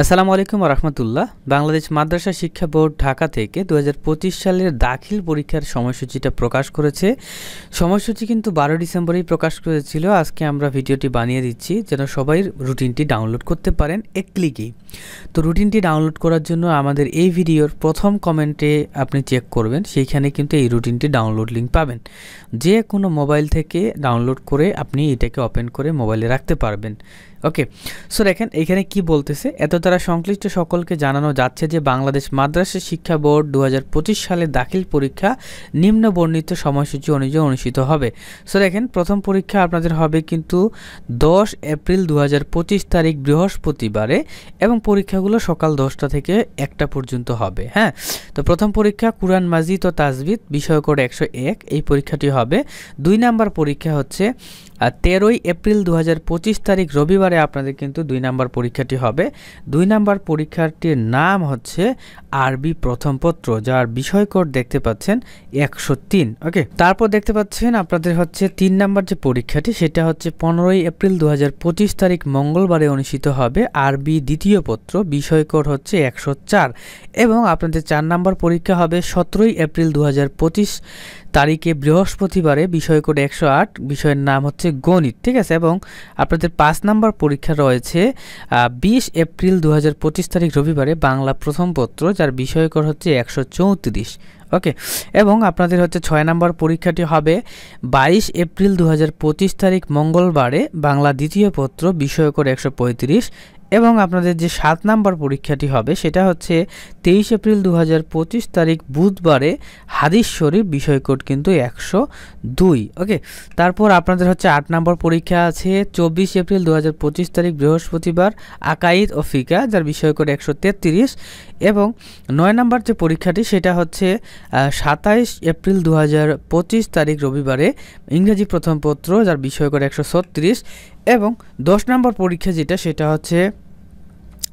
আসসালামু আলাইকুম রহমতুল্লাহ। বাংলাদেশ মাদ্রাসা শিক্ষা বোর্ড ঢাকা থেকে 2025 সালের দাখিল পরীক্ষার সময়সূচিটা প্রকাশ করেছে। সময়সূচি কিন্তু 12 ডিসেম্বরেই প্রকাশ করেছিল। আজকে আমরা ভিডিওটি বানিয়ে দিচ্ছি যেন সবাই রুটিনটি ডাউনলোড করতে পারেন এক ক্লিকেই। তো রুটিনটি ডাউনলোড করার জন্য আমাদের এই ভিডিওর প্রথম কমেন্টে আপনি চেক করবেন, সেইখানে কিন্তু এই রুটিনটি ডাউনলোড লিঙ্ক পাবেন। যে কোনো মোবাইল থেকে ডাউনলোড করে আপনি এটাকে ওপেন করে মোবাইলে রাখতে পারবেন। ওকে, সো দেখেন এখানে কি বলতেছে, এত দ্বারা সংশ্লিষ্ট সকলকে জানানো যাচ্ছে যে বাংলাদেশ মাদ্রাসা শিক্ষা বোর্ড 2025 সালে দাখিল পরীক্ষা নিম্ন বর্ণিত সময়সূচি অনুযায়ী অনুষ্ঠিত হবে। সো দেখেন প্রথম পরীক্ষা আপনাদের হবে কিন্তু 10 এপ্রিল 2025 তারিখ বৃহস্পতিবারে, এবং পরীক্ষাগুলো সকাল 10টা থেকে 1টা পর্যন্ত হবে। হ্যাঁ, তো প্রথম পরীক্ষা কুরআন মাজিদ ও তাজবিদ বিষয় কোড 101, এই পরীক্ষাটি হবে। 2 নাম্বার পরীক্ষা হচ্ছে 13 এপ্রিল 2025 তারিখ রবিবারে আপনাদের কিন্তু 2 নাম্বার পরীক্ষাটি হবে। 2 নাম্বার পরীক্ষাটির নাম হচ্ছে আরবি প্রথম পত্র, যার বিষয় কোড দেখতে পাচ্ছেন 103। ওকে, তারপর দেখতে পাচ্ছেন আপনাদের হচ্ছে 3 নাম্বার যে পরীক্ষাটি, সেটা হচ্ছে 15 এপ্রিল 2025 তারিখ মঙ্গলবারে অনুষ্ঠিত হবে আরবি দ্বিতীয় পত্র, বিষয় কোড হচ্ছে 104। এবং আপনাদের 4 নাম্বার পরীক্ষা হবে 17 এপ্রিল 2025 তারিখে বৃহস্পতিবারে, বিষয় কোড 108, বিষয়ের নাম হচ্ছে গণিত। ঠিক আছে, এবং আপনাদের 5 নাম্বার পরীক্ষা রয়েছে 20 এপ্রিল 2025 তারিখ রবিবারে বাংলা প্রথম পত্র, যার বিষয় কোড হচ্ছে 134। ওকে, এবং আপনাদের হচ্ছে 6 নাম্বার পরীক্ষাটি হবে 22 এপ্রিল 2025 তারিখ মঙ্গলবারে বাংলা দ্বিতীয় পত্র, বিষয় কোড 135। এবং আপনাদের যে 7 নাম্বার পরীক্ষাটি হবে সেটা হচ্ছে 23 এপ্রিল 2025 তারিখ বুধবারে হাদিস শরীফ, বিষয় কোড কিন্তু 102। ওকে, তারপর আপনাদের হচ্ছে 8 নাম্বার পরীক্ষা আছে 24 এপ্রিল 2025 তারিখ বৃহস্পতিবার আকাইদ ও ফিকা, যার বিষয় কোড 133। এবং 9 নাম্বার যে পরীক্ষাটি সেটা হচ্ছে 27 এপ্রিল 2025 তারিখ রবিবারে ইংরেজি প্রথম পত্র, যার বিষয় কোড 136। এবং 10 নাম্বার পরীক্ষা যেটা সেটা হচ্ছে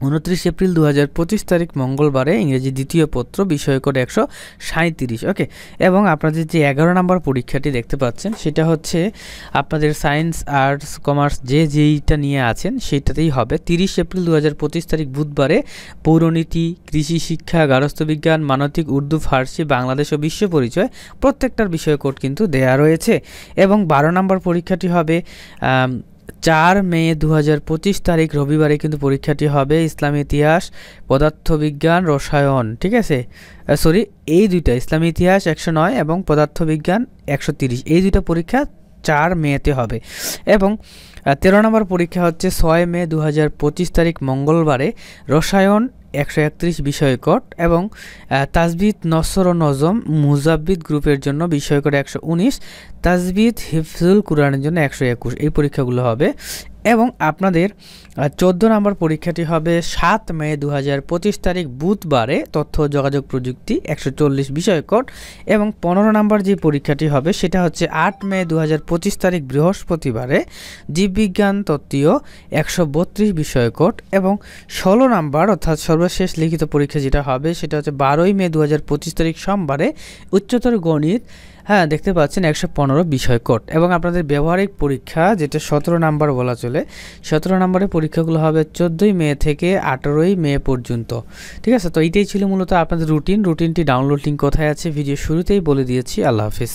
29 এপ্রিল 2025 তারিখ মঙ্গলবারে ইংরেজি দ্বিতীয় পত্র, বিষয় কোড 137। ওকে, এবং আপনাদের যে 11 নাম্বার পরীক্ষাটি দেখতে পাচ্ছেন সেটা হচ্ছে আপনাদের সায়েন্স আর্টস কমার্স যেইটা নিয়ে আছেন সেইটাতেই হবে। 30 এপ্রিল 2025 তারিখ বুধবারে পৌরনীতি, কৃষি শিক্ষা, গার্হস্থ্য বিজ্ঞান, মানবিক, উর্দু, ফার্সি, বাংলাদেশ ও বিশ্ব পরিচয় প্রত্যেকটার বিষয় কোড কিন্তু দেয়া রয়েছে। এবং 12 নাম্বার পরীক্ষাটি হবে 4 মে 2025 তারিখ রবিবারে কিন্তু পরীক্ষাটি হবে ইসলামী ইতিহাস, পদার্থবিজ্ঞান, রসায়ন। ঠিক আছে, সরি, এই দুইটা ইসলামী ইতিহাস 109 এবং পদার্থবিজ্ঞান 130, এই দুইটা পরীক্ষা 4 মেতে হবে। এবং 13 নম্বর পরীক্ষা হচ্ছে 6 মে 2025 তারিখ মঙ্গলবারে রসায়ন 131 বিষয় কোড, এবং তাজবিদ, নসর ও নজম মুজাব্বিদ গ্রুপের জন্য বিষয় কোড 119, তাজবিদ হিফজুল কুরআনের জন্য 121, এই পরীক্ষাগুলো হবে। এবং আপনাদের 14 নম্বর পরীক্ষাটি হবে 7 মে 2025 তারিখ বুধবারে তথ্য যোগাযোগ প্রযুক্তি 140 বিষয় কোড। এবং 15 নম্বর যে পরীক্ষাটি হবে সেটা হচ্ছে 8 মে 2025 তারিখ বৃহস্পতিবারে জীববিজ্ঞান তত্ত্বীয় 132 বিষয় কোড। এবং 16 নম্বর অর্থাৎ সর্বশেষ লিখিত পরীক্ষা যেটা হবে সেটা হচ্ছে 12 মে 2025 তারিখ সোমবারে উচ্চতর গণিত, হ্যাঁ দেখতে পাচ্ছেন 115 বিষয় কোড। এবং আপনাদের ব্যবহারিক পরীক্ষা যেটা 17 নাম্বার বলা চলে, 17 নম্বরের পরীক্ষাগুলো হবে 14 মে থেকে 18 মে পর্যন্ত। ঠিক আছে, তো এইটাই ছিল মূলত আপনাদের রুটিনটি ডাউনলোড লিঙ্ক কোথায় আছে ভিডিও শুরুতেই বলে দিয়েছি। আল্লাহ হাফিজ।